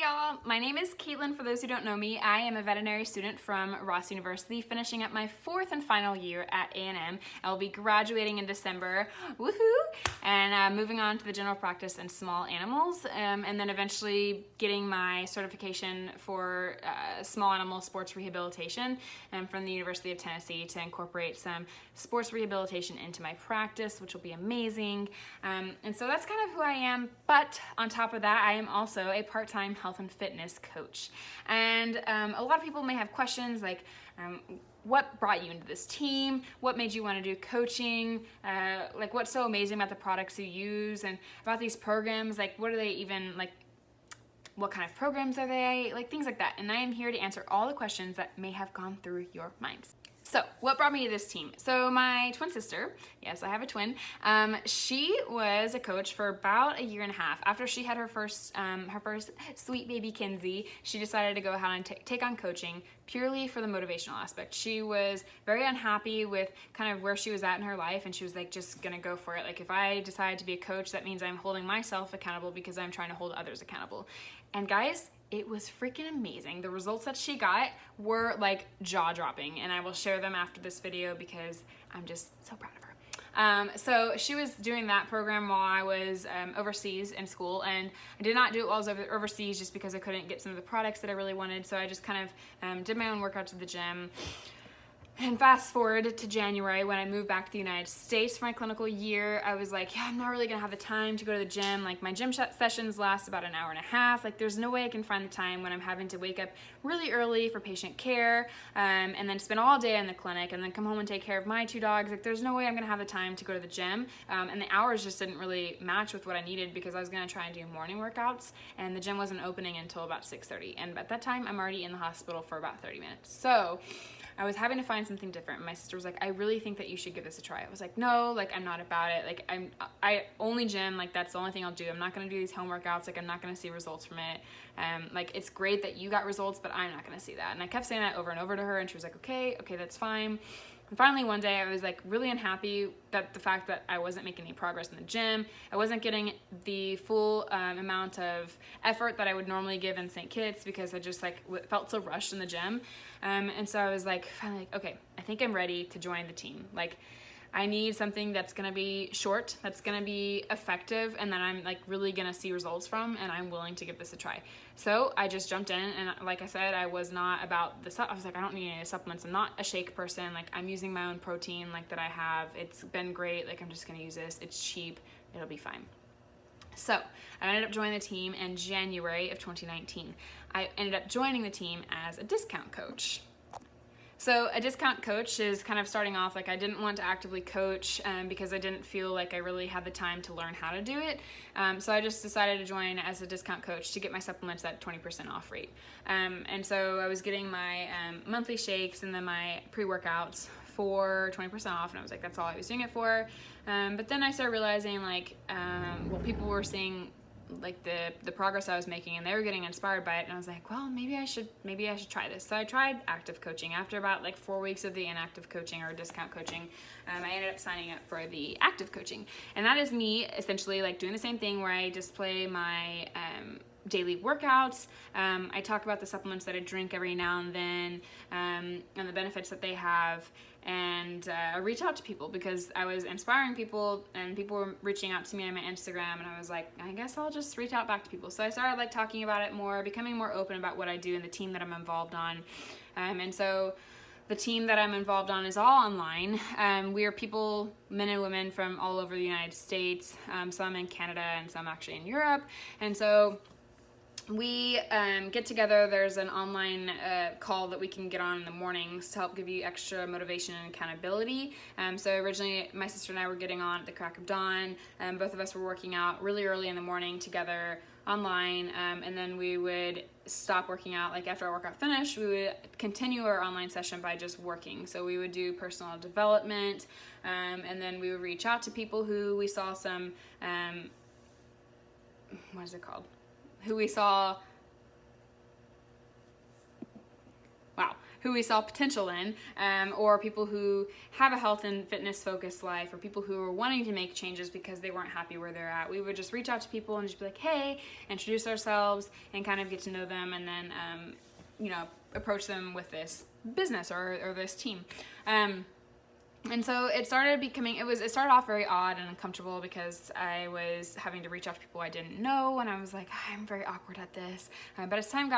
y'all, my name is Caitlin. For those who don't know me, I am a veterinary student from Ross University, finishing up my 4th and final year at A&M. I will be graduating in December, woohoo, and moving on to the general practice in small animals, and then eventually getting my certification for small animal sports rehabilitation from the University of Tennessee to incorporate some sports rehabilitation into my practice, which will be amazing. And so that's kind of who I am, but on top of that, I am also a part-time health and fitness coach. And a lot of people may have questions like, what brought you into this team? What made you want to do coaching? Like, what's so amazing about the products you use and about these programs? Like, what are they even, like, what kind of programs are they? Like, things like that. And I am here to answer all the questions that may have gone through your minds. So, what brought me to this team? So, my twin sister, yes, I have a twin, she was a coach for about a year and a half. After she had her first sweet baby Kinsey, she decided to go ahead and take on coaching purely for the motivational aspect. She was very unhappy with kind of where she was at in her life, and she was like, just gonna go for it. Like, if I decide to be a coach, that means I'm holding myself accountable because I'm trying to hold others accountable. And guys, it was freaking amazing. The results that she got were like jaw-dropping, and I will share them after this video because I'm just so proud of her. So she was doing that program while I was overseas in school, and I did not do it while I was overseas just because I couldn't get some of the products that I really wanted, so I just kind of did my own workouts at the gym. And fast forward to January when I moved back to the United States for my clinical year, I was like, yeah, I'm not really gonna have the time to go to the gym. Like, my gym sessions last about an hour and a half. Like, there's no way I can find the time when I'm having to wake up really early for patient care, and then spend all day in the clinic and then come home and take care of my 2 dogs. Like, there's no way I'm gonna have the time to go to the gym. And the hours just didn't really match with what I needed because I was gonna try and do morning workouts, and the gym wasn't opening until about 6:30. And at that time, I'm already in the hospital for about 30 minutes. So I was having to find something different. My sister was like, I really think that you should give this a try. I was like, no, like, I'm not about it. Like, I only gym, like, that's the only thing I'll do. I'm not gonna do these home workouts. Like, I'm not gonna see results from it. Like, it's great that you got results, but I'm not gonna see that. And I kept saying that over and over to her, and she was like, okay, that's fine. And finally one day I was like really unhappy that the fact that I wasn't making any progress in the gym. I wasn't getting the full amount of effort that I would normally give in St. Kitts because I just like felt so rushed in the gym. And so I was like, finally, like, okay, I think I'm ready to join the team. Like, I need something that's gonna be short, that's gonna be effective, and that I'm like really gonna see results from, and I'm willing to give this a try. So I just jumped in, and like I said, I was not about the I was like, I don't need any supplements. I'm not a shake person. Like, I'm using my own protein like that I have. It's been great. Like, I'm just gonna use this. It's cheap. It'll be fine. So I ended up joining the team in January of 2019. I ended up joining the team as a discount coach. So a discount coach is kind of starting off, like, I didn't want to actively coach because I didn't feel like I really had the time to learn how to do it. So I just decided to join as a discount coach to get my supplements at 20% off rate. And so I was getting my monthly shakes and then my pre-workouts for 20% off, and I was like, that's all I was doing it for. But then I started realizing, like, well, people were seeing like the progress I was making, and they were getting inspired by it, and I was like, well, maybe I should try this. So I tried active coaching. After about like 4 weeks of the inactive coaching or discount coaching, I ended up signing up for the active coaching, and that is me essentially like doing the same thing where I display my daily workouts. I talk about the supplements that I drink every now and then, and the benefits that they have, and I reach out to people because I was inspiring people, and people were reaching out to me on my Instagram, and I was like, I guess I'll just reach out back to people. So I started like talking about it more, becoming more open about what I do and the team that I'm involved on. And so the team that I'm involved on is all online. We are people, men and women from all over the United States, some in Canada and some actually in Europe. And so we get together. There's an online call that we can get on in the mornings to help give you extra motivation and accountability. So originally my sister and I were getting on at the crack of dawn. Both of us were working out really early in the morning together online, and then we would stop working out. Like, after our workout finished, we would continue our online session by just working. So we would do personal development, and then we would reach out to people who we saw some, what is it called? Who we saw, wow. who we saw potential in, or people who have a health and fitness focused life, or people who are wanting to make changes because they weren't happy where they're at. We would just reach out to people and just be like, hey, introduce ourselves and kind of get to know them, and then approach them with this business or this team. And so it started off very odd and uncomfortable because I was having to reach out to people I didn't know, and I was like, I'm very awkward at this. But as time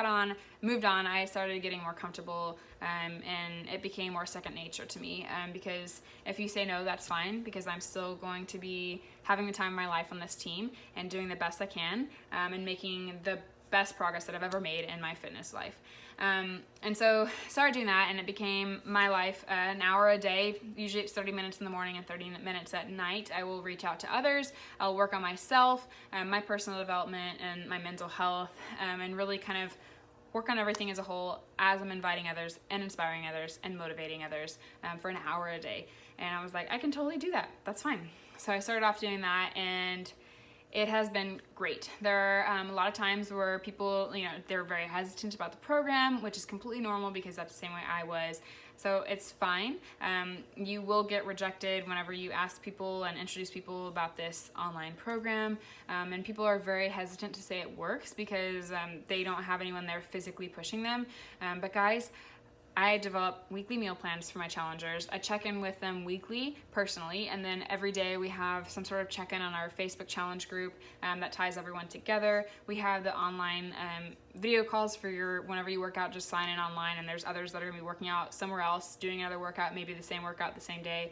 moved on, I started getting more comfortable, and it became more second nature to me, because if you say no, that's fine, because I'm still going to be having the time of my life on this team and doing the best I can, and making the best progress that I've ever made in my fitness life. And so I started doing that, and it became my life. An hour a day, usually it's 30 minutes in the morning and 30 minutes at night. I will reach out to others. I'll work on myself, my personal development, and my mental health, and really kind of work on everything as a whole as I'm inviting others and inspiring others and motivating others, for an hour a day. And I was like, I can totally do that. That's fine. So I started off doing that, and it has been great. There are a lot of times where people, they're very hesitant about the program, which is completely normal because that's the same way I was. So it's fine. You will get rejected whenever you ask people and introduce people about this online program. And people are very hesitant to say it works because they don't have anyone there physically pushing them. But guys, I develop weekly meal plans for my challengers. I check in with them weekly, personally, and then every day we have some sort of check-in on our Facebook challenge group that ties everyone together. We have the online video calls for whenever you work out, just sign in online, and there's others that are gonna be working out somewhere else, doing another workout, maybe the same workout the same day.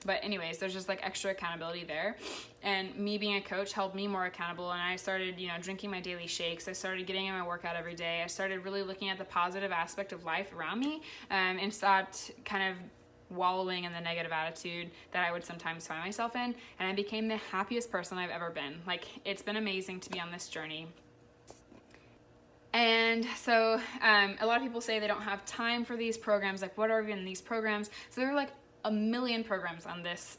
But anyways, there's just like extra accountability there. And me being a coach held me more accountable, and I started, drinking my daily shakes. I started getting in my workout every day. I started really looking at the positive aspect of life around me, and stopped kind of wallowing in the negative attitude that I would sometimes find myself in. And I became the happiest person I've ever been. Like, it's been amazing to be on this journey. And so a lot of people say they don't have time for these programs. Like, what are even these programs? So they're like a million programs on this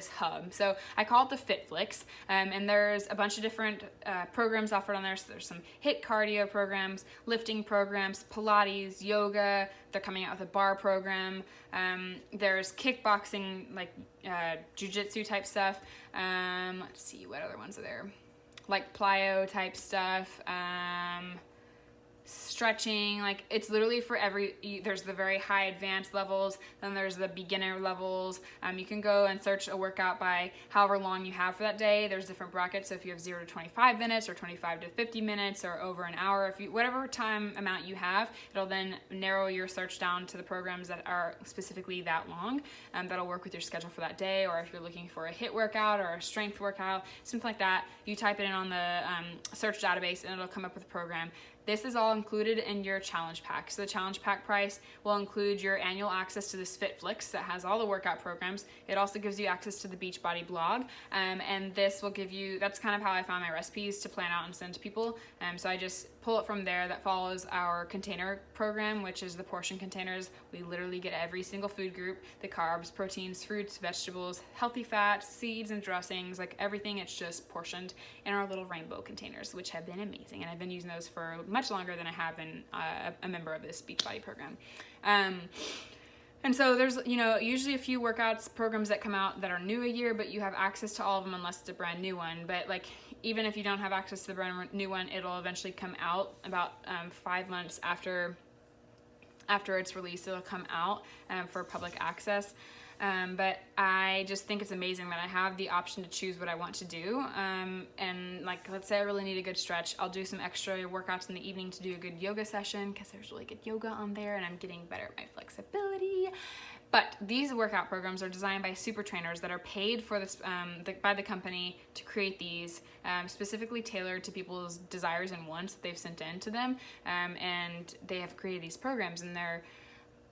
hub. So I call it the FitFlix, and there's a bunch of different programs offered on there. So there's some HIIT cardio programs, lifting programs, Pilates, yoga. They're coming out with a bar program. There's kickboxing, like jiu-jitsu type stuff. Let's see, what other ones are there? Like plyo type stuff. Stretching, like it's literally for there's the very high advanced levels, then there's the beginner levels. You can go and search a workout by however long you have for that day. There's different brackets, so if you have 0 to 25 minutes or 25 to 50 minutes or over an hour, whatever time amount you have, it'll then narrow your search down to the programs that are specifically that long, that'll work with your schedule for that day. Or if you're looking for a HIIT workout or a strength workout, something like that, you type it in on the search database and it'll come up with a program. This is all included in your challenge pack. So the challenge pack price will include your annual access to this FitFlix that has all the workout programs. It also gives you access to the Beachbody blog, and this will give you, that's kind of how I found my recipes to plan out and send to people. So I just pull it from there. That follows our container program, which is the portion containers. We literally get every single food group, the carbs, proteins, fruits, vegetables, healthy fats, seeds, and dressings, like everything. It's just portioned in our little rainbow containers, which have been amazing. And I've been using those for much longer than I have been a member of this Beachbody program. And so there's, usually a few workouts programs that come out that are new a year, but you have access to all of them unless it's a brand new one. But like, even if you don't have access to the brand new one, it'll eventually come out about 5 months after it's released. It'll come out for public access. But I just think it's amazing that I have the option to choose what I want to do. And like, let's say I really need a good stretch, I'll do some extra workouts in the evening to do a good yoga session, because there's really good yoga on there and I'm getting better at my flexibility. But these workout programs are designed by super trainers that are paid for this by the company to create these, specifically tailored to people's desires and wants that they've sent in to them. And they have created these programs, and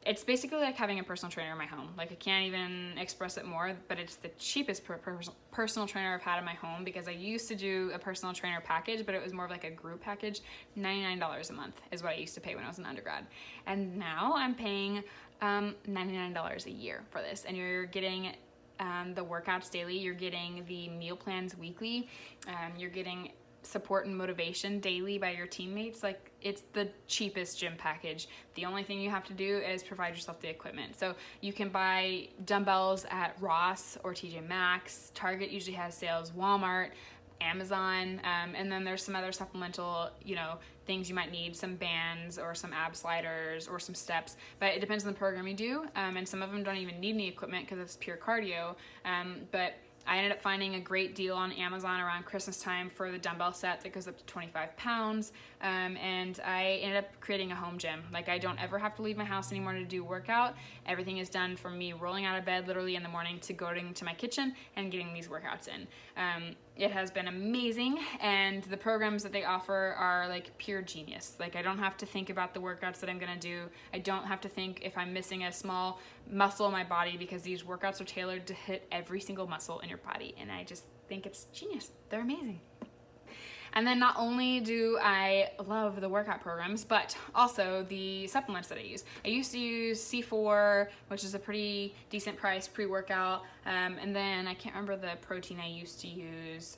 it's basically like having a personal trainer in my home. Like, I can't even express it more, but it's the cheapest personal trainer I've had in my home, because I used to do a personal trainer package, but it was more of like a group package. $99 a month is what I used to pay when I was an undergrad. And now I'm paying $99 a year for this. And you're getting the workouts daily, you're getting the meal plans weekly, you're getting support and motivation daily by your teammates, like it's the cheapest gym package. The only thing you have to do is provide yourself the equipment. So you can buy dumbbells at Ross or TJ Maxx. Target usually has sales, Walmart, Amazon, and then there's some other supplemental, things you might need, some bands or some ab sliders or some steps, but it depends on the program you do, and some of them don't even need any equipment because it's pure cardio, but I ended up finding a great deal on Amazon around Christmas time for the dumbbell set that goes up to 25 pounds, and I ended up creating a home gym. Like, I don't ever have to leave my house anymore to do workout. Everything is done from me rolling out of bed literally in the morning to going to my kitchen and getting these workouts in. It has been amazing, and the programs that they offer are like pure genius. Like, I don't have to think about the workouts that I'm gonna do. I don't have to think if I'm missing a small muscle in my body, because these workouts are tailored to hit every single muscle in your body, and I just think it's genius. They're amazing. And then not only do I love the workout programs, but also the supplements that I use. I used to use C4, which is a pretty decent price pre-workout, and then I can't remember the protein I used to use,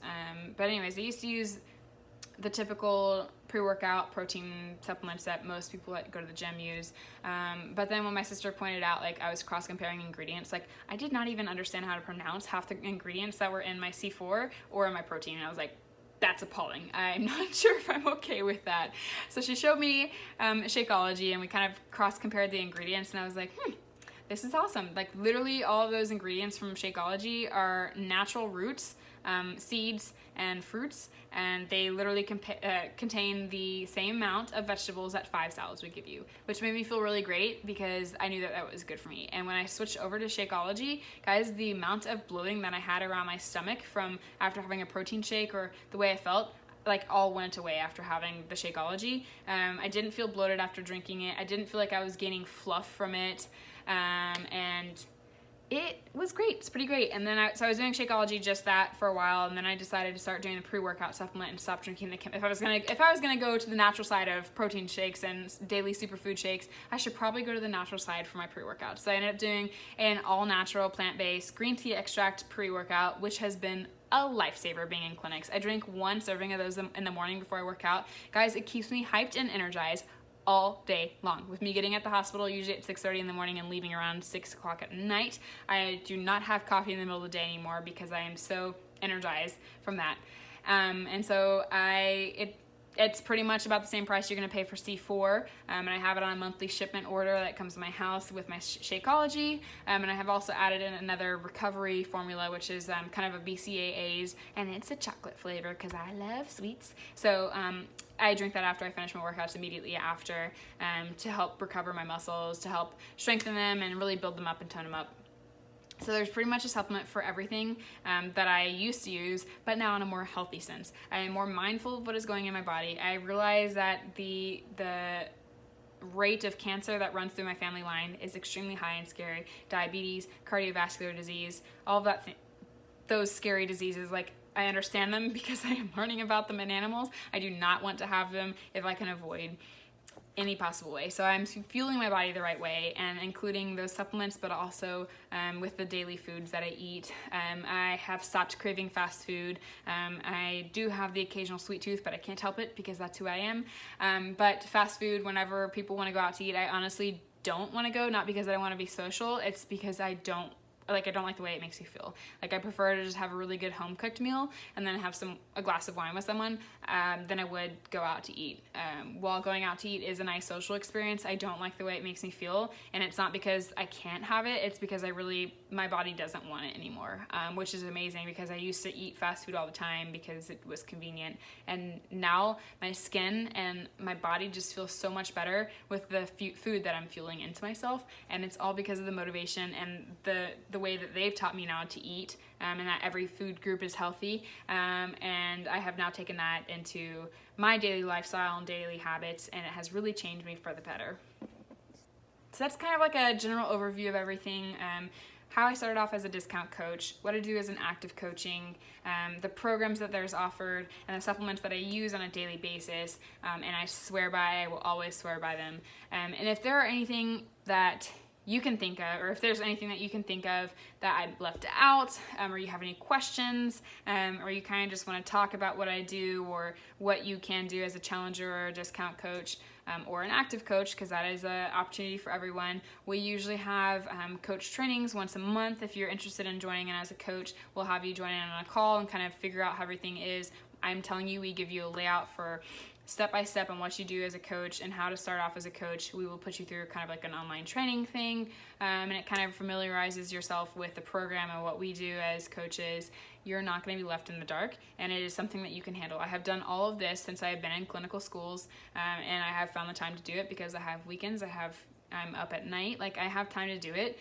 but anyways, I used to use the typical pre-workout protein supplements that most people that go to the gym use, but then when my sister pointed out, like, I was cross-comparing ingredients, like, I did not even understand how to pronounce half the ingredients that were in my C4 or in my protein, and I was like, that's appalling. I'm not sure if I'm okay with that. So she showed me Shakeology, and we kind of cross-compared the ingredients, and I was like, this is awesome. Like, literally all of those ingredients from Shakeology are natural roots, seeds, and fruits, and they literally contain the same amount of vegetables that 5 salads would give you, which made me feel really great because I knew that that was good for me. And when I switched over to Shakeology, guys, the amount of bloating that I had around my stomach from after having a protein shake, or the way I felt, like, all went away after having the Shakeology. I didn't feel bloated after drinking it. I didn't feel like I was gaining fluff from it, and it was great. It's pretty great. And then so I was doing Shakeology, just that, for a while, and then I decided to start doing the pre-workout supplement and stop drinking the if I was gonna go to the natural side of protein shakes and daily superfood shakes, I should probably go to the natural side for my pre-workout. So I ended up doing an all-natural, plant-based green tea extract pre-workout, which has been a lifesaver being in clinics. I drink 1 serving of those in the morning before I work out. Guys, it keeps me hyped and energized all day long. With me getting at the hospital usually at 6:30 in the morning and leaving around 6 o'clock at night, I do not have coffee in the middle of the day anymore because I am so energized from that. And so it's pretty much about the same price you're going to pay for C4, and I have it on a monthly shipment order that comes to my house with my Shakeology, and I have also added in another recovery formula, which is kind of a BCAAs, and it's a chocolate flavor because I love sweets. So I drink that after I finish my workouts, immediately after, to help recover my muscles, to help strengthen them and really build them up and tone them up. So there's pretty much a supplement for everything that I used to use, but now in a more healthy sense. I am more mindful of what is going in my body. I realize that the rate of cancer that runs through my family line is extremely high and scary. Diabetes, cardiovascular disease, all of that, those scary diseases, like, I understand them because I am learning about them in animals. I do not want to have them if I can avoid any possible way. So I'm fueling my body the right way, and including those supplements, but also with the daily foods that I eat. I have stopped craving fast food. I do have the occasional sweet tooth, but I can't help it because that's who I am. But fast food, whenever people want to go out to eat, I honestly don't want to go, not because I don't want to be social, it's because I don't like the way it makes me feel. Like, I prefer to just have a really good home cooked meal and then have a glass of wine with someone than I would go out to eat. While going out to eat is a nice social experience, I don't like the way it makes me feel, and it's not because I can't have it, it's because my body doesn't want it anymore, which is amazing because I used to eat fast food all the time because it was convenient, and now my skin and my body just feels so much better with the food that I'm fueling into myself, and it's all because of the motivation and the way that they've taught me now to eat, and that every food group is healthy, and I have now taken that into my daily lifestyle and daily habits, and it has really changed me for the better. So that's kind of like a general overview of everything. How I started off as a discount coach, what I do as an active coaching, the programs that there's offered, and the supplements that I use on a daily basis, and I swear by, I will always swear by them. And if there are anything that you can think of, or if there's anything that you can think of that I left out, or you have any questions, or you kind of just want to talk about what I do or what you can do as a challenger or a discount coach, or an active coach, because that is an opportunity for everyone. We usually have coach trainings once a month. If you're interested in joining in as a coach, we'll have you join in on a call and kind of figure out how everything is. I'm telling you, we give you a layout for step-by-step on what you do as a coach and how to start off as a coach. We will put you through kind of like an online training thing, and it kind of familiarizes yourself with the program and what we do as coaches. You're not going to be left in the dark, and it is something that you can handle. I have done all of this since I have been in clinical schools, and I have found the time to do it because I have weekends, I'm up at night, like I have time to do it.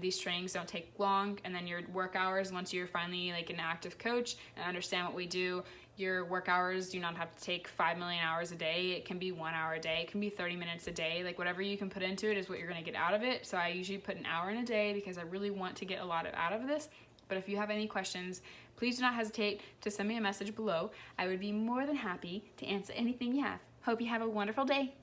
These trainings don't take long, and then your work hours, once you're finally like an active coach and understand what we do, your work hours do not have to take 5 million hours a day. It can be 1 hour a day, it can be 30 minutes a day. Like whatever you can put into it is what you're gonna get out of it. So I usually put an hour in a day because I really want to get a lot out of this. But if you have any questions, please do not hesitate to send me a message below. I would be more than happy to answer anything you have. Hope you have a wonderful day.